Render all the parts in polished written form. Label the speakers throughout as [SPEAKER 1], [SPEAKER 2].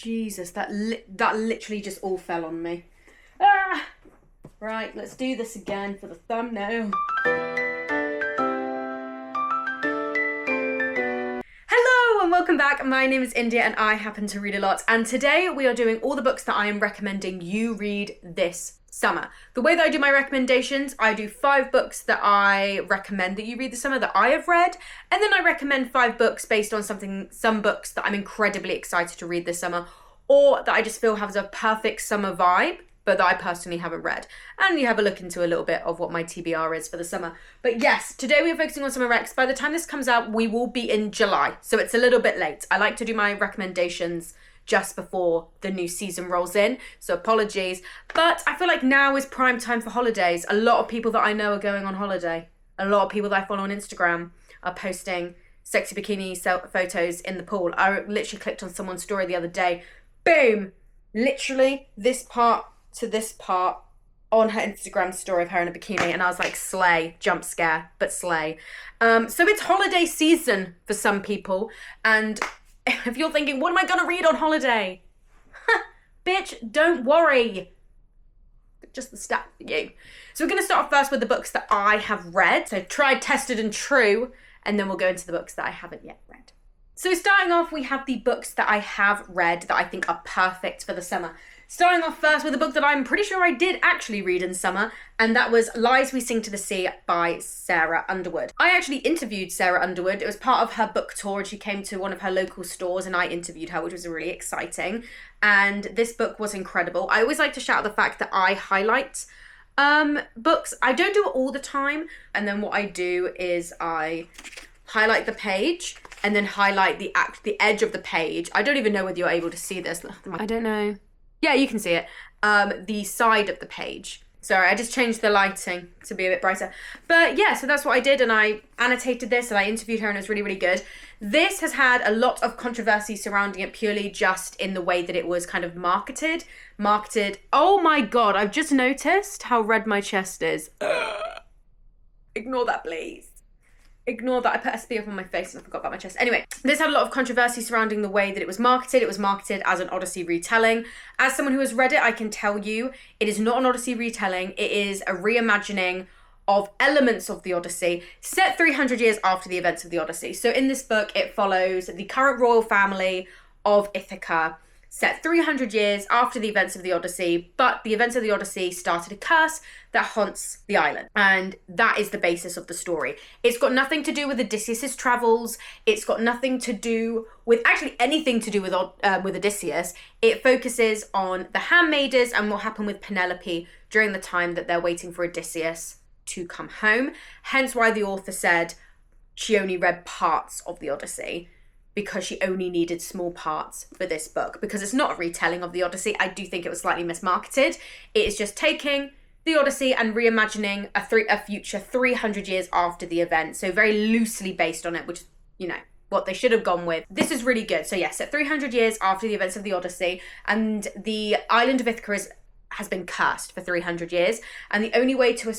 [SPEAKER 1] Jesus, that literally just all fell on me. Ah! Right, let's do this again for the thumbnail. Hello and welcome back. My name is India and I happen to read a lot. And today we are doing all the books that I am recommending you read this summer. The way that I do my recommendations, I do 5 books that I recommend that you read this summer that I have read, and then I recommend 5 books based on some books that I'm incredibly excited to read this summer, or that I just feel has a perfect summer vibe, but that I personally haven't read. And you have a look into a little bit of what my TBR is for the summer. But yes, today we are focusing on summer recs. By the time this comes out, we will be in July, so it's a little bit late. I like to do my recommendations just before the new season rolls in, so apologies. But I feel like now is prime time for holidays. A lot of people that I know are going on holiday. A lot of people that I follow on Instagram are posting sexy bikini photos in the pool. I literally clicked on someone's story the other day. Boom! Literally this part to this part on her Instagram story of her in a bikini, and I was like, slay, jump scare, but slay. So it's holiday season for some people, and if you're thinking, what am I gonna read on holiday? Bitch, don't worry. Just the stuff for you. So we're gonna start off first with the books that I have read. So tried, tested, and true, and then we'll go into the books that I haven't yet read. So starting off, we have the books that I have read that I think are perfect for the summer. Starting off first with a book that I'm pretty sure I did actually read in summer, and that was Lies We Sing to the Sea by Sarah Underwood. I actually interviewed Sarah Underwood. It was part of her book tour, and she came to one of her local stores and I interviewed her, which was really exciting. And this book was incredible. I always like to shout out the fact that I highlight books. I don't do it all the time, and then what I do is I highlight the page and then highlight the edge of the page. I don't even know whether you're able to see this. I don't know. Yeah, you can see it. The side of the page. Sorry, I just changed the lighting to be a bit brighter. But yeah, so that's what I did, and I annotated this and I interviewed her, and it was really, really good. This has had a lot of controversy surrounding it purely just in the way that it was kind of marketed. Oh my God, I've just noticed how red my chest is. Ignore that, please. Ignore that. I put SPF on my face and I forgot about my chest. Anyway, this had a lot of controversy surrounding the way that it was marketed. It was marketed as an Odyssey retelling. As someone who has read it, I can tell you it is not an Odyssey retelling. It is a reimagining of elements of the Odyssey set 300 years after the events of the Odyssey. So in this book, it follows the current royal family of Ithaca, set 300 years after the events of the Odyssey, but the events of the Odyssey started a curse that haunts the island. And that is the basis of the story. It's got nothing to do with Odysseus's travels. It's got nothing to do with, actually anything to do with Odysseus. It focuses on the handmaidens and what happened with Penelope during the time that they're waiting for Odysseus to come home. Hence why the author said she only read parts of the Odyssey, because she only needed small parts for this book. Because it's not a retelling of the Odyssey. I do think it was slightly mismarketed. It is just taking the Odyssey and reimagining a future 300 years after the event. So very loosely based on it, which, you know, what they should have gone with. This is really good. So yes, set 300 years after the events of the Odyssey, and the island of Ithaca has been cursed for 300 years. And the only way to...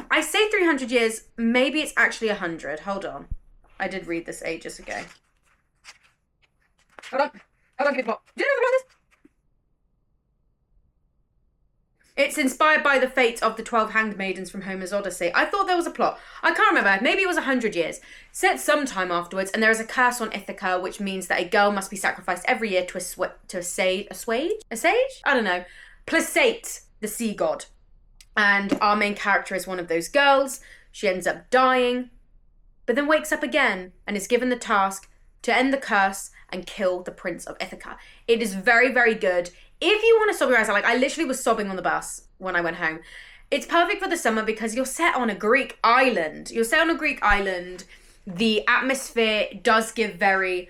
[SPEAKER 1] I say 300 years, maybe it's actually 100. Hold on. I did read this ages ago. Hold on, give me a plot. Do you know about this? It's inspired by the fate of the 12 handmaidens from Homer's Odyssey. I thought there was a plot. I can't remember. Maybe it was 100 years. Set sometime afterwards, and there is a curse on Ithaca, which means that a girl must be sacrificed every year to assuage? I don't know. Placate the sea god. And our main character is one of those girls. She ends up dying, but then wakes up again and is given the task to end the curse and kill the Prince of Ithaca. It is very, very good. If you want to sob your eyes out, like I literally was sobbing on the bus when I went home. It's perfect for the summer because you're set on a Greek island. The atmosphere does give very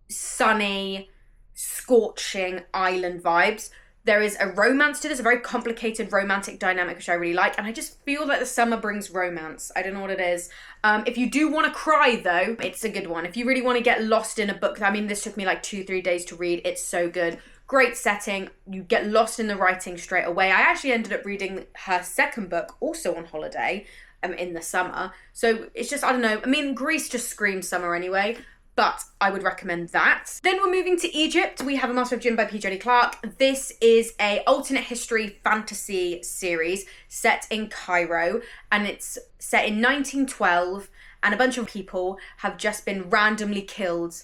[SPEAKER 1] sunny, scorching island vibes. There is a romance to this, a very complicated romantic dynamic, which I really like. And I just feel like the summer brings romance. I don't know what it is. If you do want to cry, though, it's a good one. If you really want to get lost in a book, I mean, this took me like 2-3 days to read. It's so good. Great setting. You get lost in the writing straight away. I actually ended up reading her second book, also on holiday, in the summer. So it's just, I don't know. I mean, Greece just screams summer anyway. but I would recommend that. Then we're moving to Egypt. We have A Master of Jinn by P. Jody Clark. This is a alternate history fantasy series set in Cairo, and it's set in 1912, and a bunch of people have just been randomly killed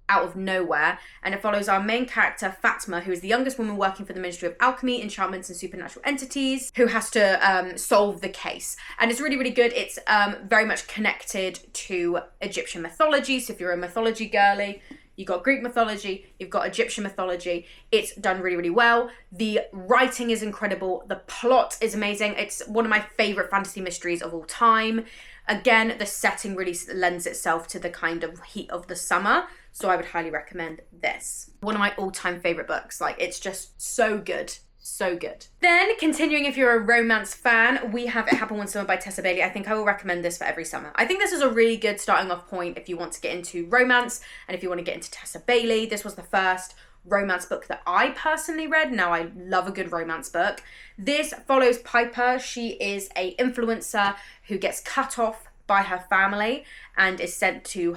[SPEAKER 1] out of nowhere, and it follows our main character Fatma, who is the youngest woman working for the Ministry of Alchemy, Enchantments and Supernatural Entities, who has to solve the case. And it's really, really good. It's very much connected to Egyptian mythology, so if you're a mythology girly, you've got Greek mythology, you've got Egyptian mythology. It's done really, really well. The writing is incredible. The plot is amazing. It's one of my favourite fantasy mysteries of all time. Again, the setting really lends itself to the kind of heat of the summer, so I would highly recommend this. One of my all-time favourite books. Like, it's just so good. So good. Then, continuing, if you're a romance fan, we have It Happened One Summer by Tessa Bailey. I think I will recommend this for every summer. I think this is a really good starting off point if you want to get into romance and if you want to get into Tessa Bailey. This was the first romance book that I personally read. Now, I love a good romance book. This follows Piper. She is a influencer who gets cut off by her family and is sent to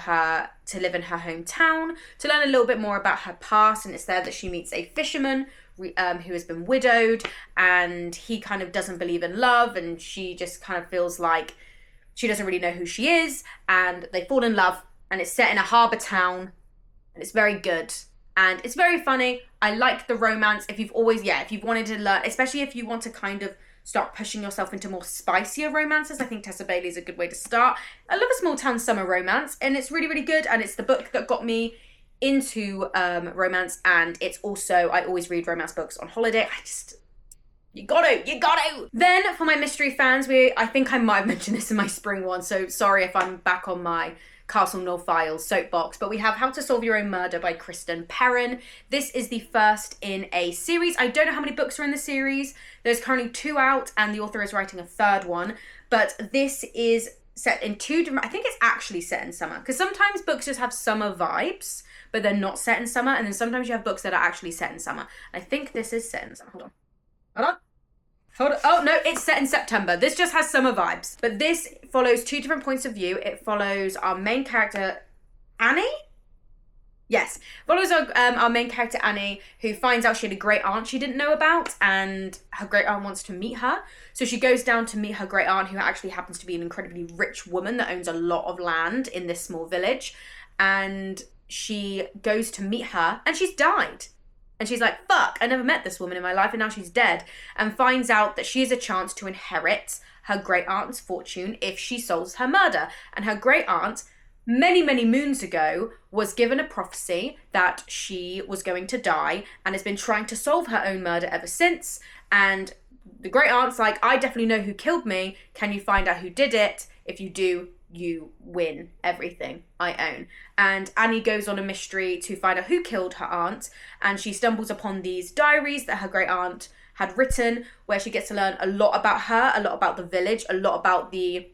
[SPEAKER 1] live in her hometown to learn a little bit more about her past. And it's there that she meets a fisherman who has been widowed, and he kind of doesn't believe in love, and she just kind of feels like she doesn't really know who she is, and they fall in love, and it's set in a harbour town, and it's very good. And it's very funny. I like the romance. If you've wanted to learn, especially if you want to kind of start pushing yourself into more spicier romances, I think Tessa Bailey is a good way to start. I love a small town summer romance, and it's really, really good. And it's the book that got me into romance. And it's also, I always read romance books on holiday. You got to. Then for my mystery fans, I think I might have mentioned this in my spring one, so sorry if I'm back on my Castle Knoll Files soapbox, but we have How to Solve Your Own Murder by Kristen Perrin. This is the first in a series. I don't know how many books are in the series. There's currently 2 out, and the author is writing a 3rd one, but this is set in 2 different, I think it's actually set in summer, because sometimes books just have summer vibes, but they're not set in summer, and then sometimes you have books that are actually set in summer. I think this is set in summer. Hold on. Oh, no, it's set in September. This just has summer vibes. But this follows 2 different points of view. It follows our main character, Annie? Yes. Follows our main character, Annie, who finds out she had a great aunt she didn't know about, and her great aunt wants to meet her. So she goes down to meet her great aunt, who actually happens to be an incredibly rich woman that owns a lot of land in this small village. And she goes to meet her, and she's died. And she's like, fuck, I never met this woman in my life, and now she's dead. And finds out that she has a chance to inherit her great aunt's fortune if she solves her murder. And her great aunt, many, many moons ago, was given a prophecy that she was going to die, and has been trying to solve her own murder ever since. And the great aunt's like, I definitely know who killed me. Can you find out who did it? If you do, you win everything I own. And Annie goes on a mystery to find out who killed her aunt, and she stumbles upon these diaries that her great aunt had written, where she gets to learn a lot about her, a lot about the village, a lot about the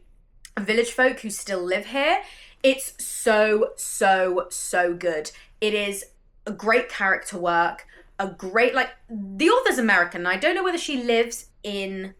[SPEAKER 1] village folk who still live here. It's so, so, so good. It is a great character work, a great, the author's American. I don't know whether she lives in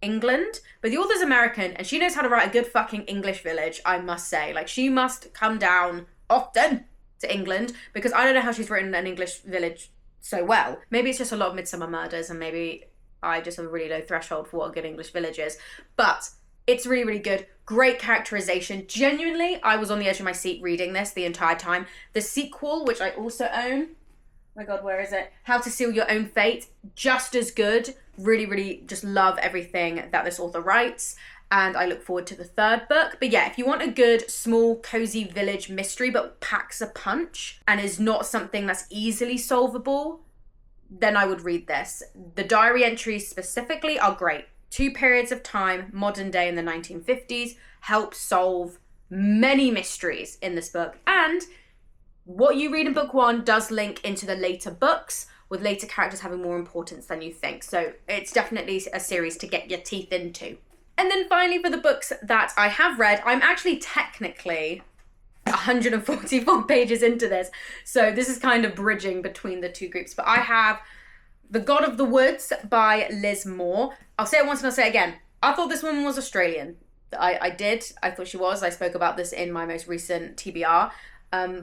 [SPEAKER 1] England, but the author's American, and she knows how to write a good fucking English village, I must say. She must come down often to England, because I don't know how she's written an English village so well. Maybe it's just a lot of Midsummer Murders, and maybe I just have a really low threshold for what a good English village is. But it's really, really good. Great characterization. Genuinely, I was on the edge of my seat reading this the entire time. The sequel, which I also own, oh my God, where is it? How to Seal Your Own Fate, just as good. Really, really just love everything that this author writes, and I look forward to the 3rd book. But yeah, if you want a good, small, cozy village mystery but packs a punch and is not something that's easily solvable, then I would read this. The diary entries specifically are great. 2 periods of time, modern day and the 1950s, help solve many mysteries in this book. And what you read in book 1 does link into the later books, with later characters having more importance than you think. So it's definitely a series to get your teeth into. And then finally, for the books that I have read, I'm actually technically 144 pages into this. So this is kind of bridging between the 2 groups. But I have The God of the Woods by Liz Moore. I'll say it once and I'll say it again. I thought this woman was Australian. I did. I thought she was. I spoke about this in my most recent TBR.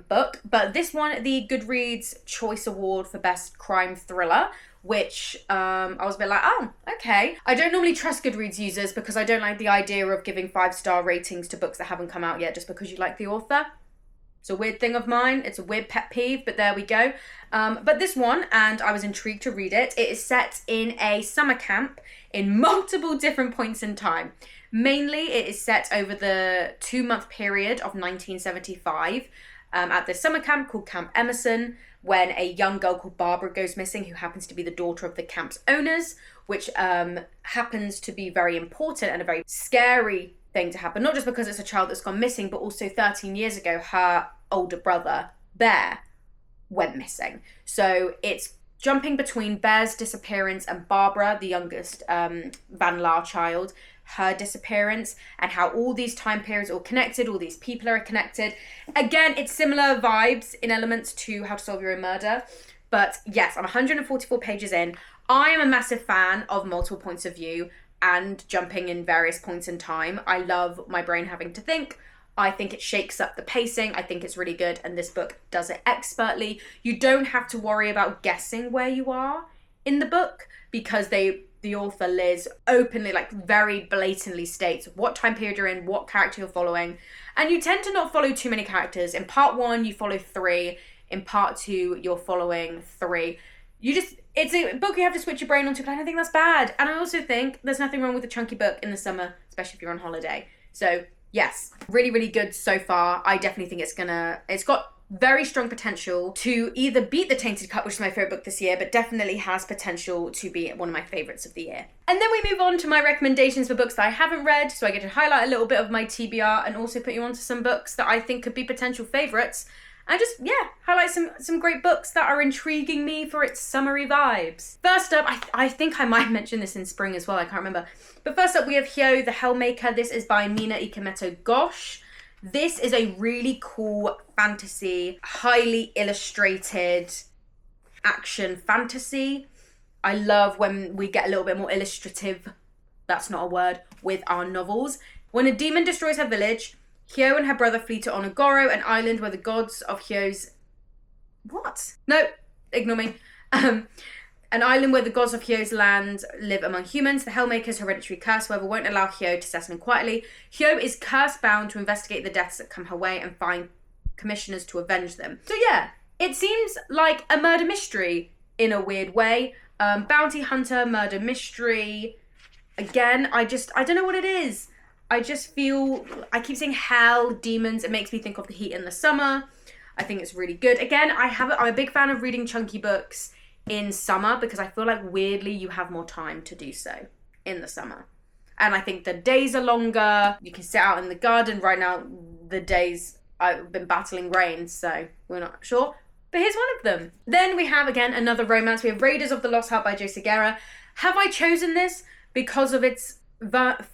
[SPEAKER 1] book. But this one, the Goodreads Choice Award for Best Crime Thriller, which I was a bit like, oh, okay. I don't normally trust Goodreads users because I don't like the idea of giving 5-star ratings to books that haven't come out yet just because you like the author. It's a weird thing of mine. It's a weird pet peeve, but there we go. But this one, and I was intrigued to read it, it is set in a summer camp in multiple different points in time. Mainly, it is set over the 2-month period of 1975 at this summer camp called Camp Emerson, when a young girl called Barbara goes missing, who happens to be the daughter of the camp's owners, which happens to be very important and a very scary thing to happen, not just because it's a child that's gone missing, but also 13 years ago, her older brother, Bear, went missing. So it's jumping between Bear's disappearance and Barbara, the youngest Van Laar child, her disappearance, and how all these time periods are all connected, all these people are connected. Again, it's similar vibes in elements to How to Solve Your Own Murder. But yes, I'm 144 pages in. I am a massive fan of multiple points of view and jumping in various points in time. I love my brain having to think. I think it shakes up the pacing. I think it's really good, and this book does it expertly. You don't have to worry about guessing where you are in the book because the author Liz openly, like very blatantly states what time period you're in, what character you're following, and you tend to not follow too many characters. In part 1, you follow 3. In part 2, you're following 3. It's a book you have to switch your brain onto, but I don't think that's bad. And I also think there's nothing wrong with a chunky book in the summer, especially if you're on holiday. So yes, really, really good so far. I definitely think it's got very strong potential to either beat The Tainted Cup, which is my favourite book this year, but definitely has potential to be one of my favourites of the year. And then we move on to my recommendations for books that I haven't read, so I get to highlight a little bit of my TBR and also put you onto some books that I think could be potential favourites. And just, highlight some great books that are intriguing me for its summery vibes. First up, I think I might mention this in spring as well, I can't remember. But first up, we have Hyo the Hellmaker. This is by Mina Ikemoto Ghosh. This is a really cool fantasy, highly illustrated action fantasy. I love when we get a little bit more illustrative, that's not a word, with our novels. When a demon destroys her village, Hyo and her brother flee to Onogoro, an island where the gods of Hyo's... What? No, ignore me. An island where the gods of Hyo's land live among humans. The Hellmaker's hereditary curse, however, won't allow Hyo to settle in quietly. Hyo is curse-bound to investigate the deaths that come her way and find commissioners to avenge them. So yeah, it seems like a murder mystery in a weird way. Bounty hunter, murder mystery. Again, I don't know what it is. I just feel, I keep saying hell, demons, it makes me think of The Heat in the Summer. I think it's really good. Again, I'm a big fan of reading chunky books in summer because I feel like weirdly you have more time to do so in the summer. And I think the days are longer, you can sit out in the garden. Right now, the days, I've been battling rain, so we're not sure. But here's one of them. Then we have, again, another romance. We have Raiders of the Lost Heart by Joe Segura. Have I chosen this because of its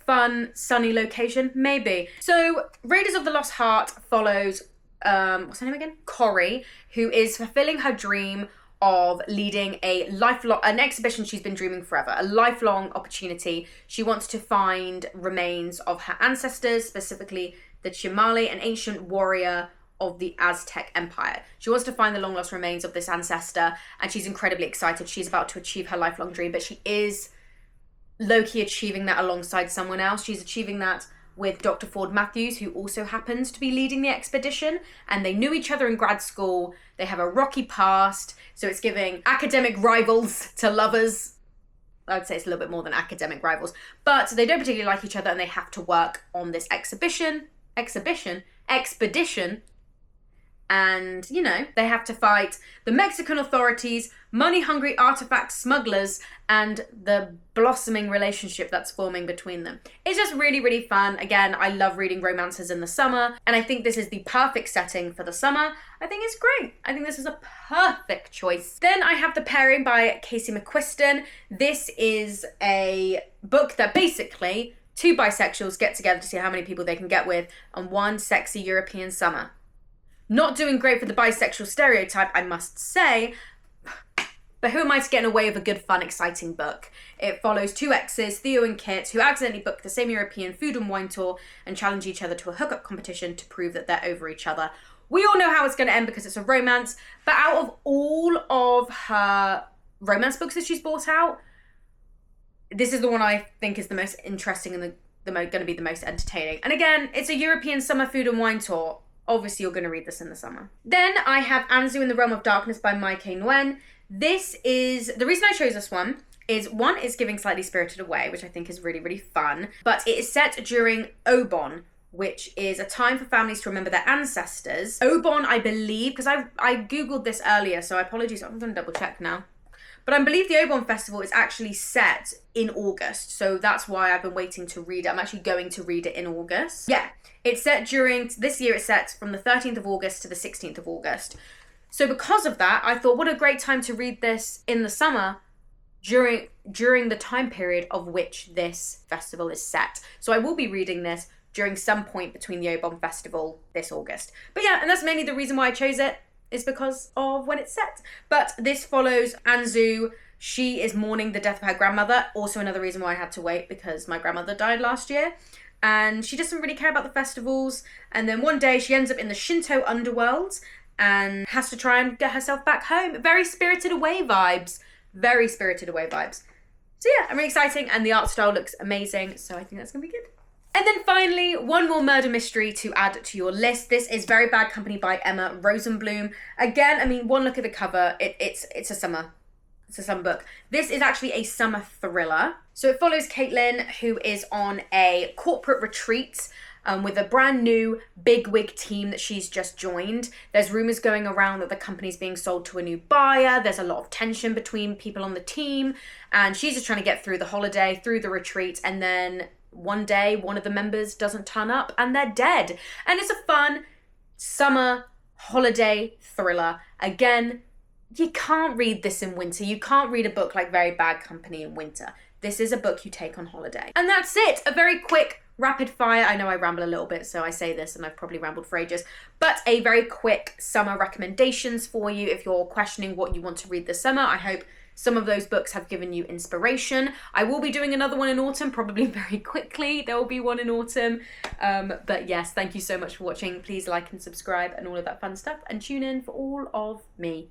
[SPEAKER 1] fun, sunny location? Maybe. So, Raiders of the Lost Heart follows, what's her name again? Corrie, who is fulfilling her dream of leading an exhibition she's been dreaming forever, a lifelong opportunity. She wants to find remains of her ancestors, specifically the Chimale, an ancient warrior of the Aztec Empire. She wants to find the long-lost remains of this ancestor, and she's incredibly excited. She's about to achieve her lifelong dream, but she is low-key achieving that alongside someone else. She's achieving that with Dr. Ford Matthews, who also happens to be leading the expedition, and they knew each other in grad school. They have a rocky past, so it's giving academic rivals to lovers. I would say it's a little bit more than academic rivals, but they don't particularly like each other, and they have to work on this expedition, and, you know, they have to fight the Mexican authorities, money-hungry artifact smugglers, and the blossoming relationship that's forming between them. It's just really, really fun. Again, I love reading romances in the summer, and I think this is the perfect setting for the summer. I think it's great. I think this is a perfect choice. Then I have The Pairing by Casey McQuiston. This is a book that basically two bisexuals get together to see how many people they can get with on one sexy European summer. Not doing great for the bisexual stereotype, I must say, but who am I to get in the way of a good, fun, exciting book? It follows two exes, Theo and Kit, who accidentally book the same European food and wine tour and challenge each other to a hookup competition to prove that they're over each other. We all know how it's going to end because it's a romance, but out of all of her romance books that she's brought out, this is the one I think is the most interesting and going to be the most entertaining. And again, it's a European summer food and wine tour. Obviously, you're going to read this in the summer. Then I have Anzu in the Realm of Darkness by Mai K. Nguyen. This is, the reason I chose this one is, one, it's giving slightly Spirited Away, which I think is really, really fun. But it is set during Obon, which is a time for families to remember their ancestors. Obon, I believe, because I Googled this earlier, so apologies, I'm going to double check now. But I believe the Obon Festival is actually set in August, so that's why I've been waiting to read it. I'm actually going to read it in August. Yeah, it's set this year it's set from the 13th of August to the 16th of August. So because of that, I thought what a great time to read this in the summer during the time period of which this festival is set. So I will be reading this during some point between the Obon Festival this August. But yeah, and that's mainly the reason why I chose it, is because of when it's set. But this follows Anzu. She is mourning the death of her grandmother. Also another reason why I had to wait, because my grandmother died last year. And she doesn't really care about the festivals. And then one day she ends up in the Shinto underworld and has to try and get herself back home. Very Spirited Away vibes. Very Spirited Away vibes. So yeah, I'm really exciting, and the art style looks amazing. So I think that's going to be good. And then finally, one more murder mystery to add to your list. This is Very Bad Company by Emma Rosenblum. Again, I mean, one look at the cover, it's a summer book. This is actually a summer thriller. So it follows Caitlin, who is on a corporate retreat with a brand new bigwig team that she's just joined. There's rumors going around that the company's being sold to a new buyer. There's a lot of tension between people on the team, and she's just trying to get through the holiday, through the retreat, and then one day, one of the members doesn't turn up and they're dead. And it's a fun summer holiday thriller. Again, you can't read this in winter. You can't read a book like Very Bad Company in winter. This is a book you take on holiday. And that's it. A very quick rapid fire. I know I ramble a little bit, so I say this and I've probably rambled for ages, but a very quick summer recommendations for you if you're questioning what you want to read this summer. I hope some of those books have given you inspiration. I will be doing another one in autumn, probably very quickly. There will be one in autumn. But yes, thank you so much for watching. Please like and subscribe and all of that fun stuff, and tune in for all of me.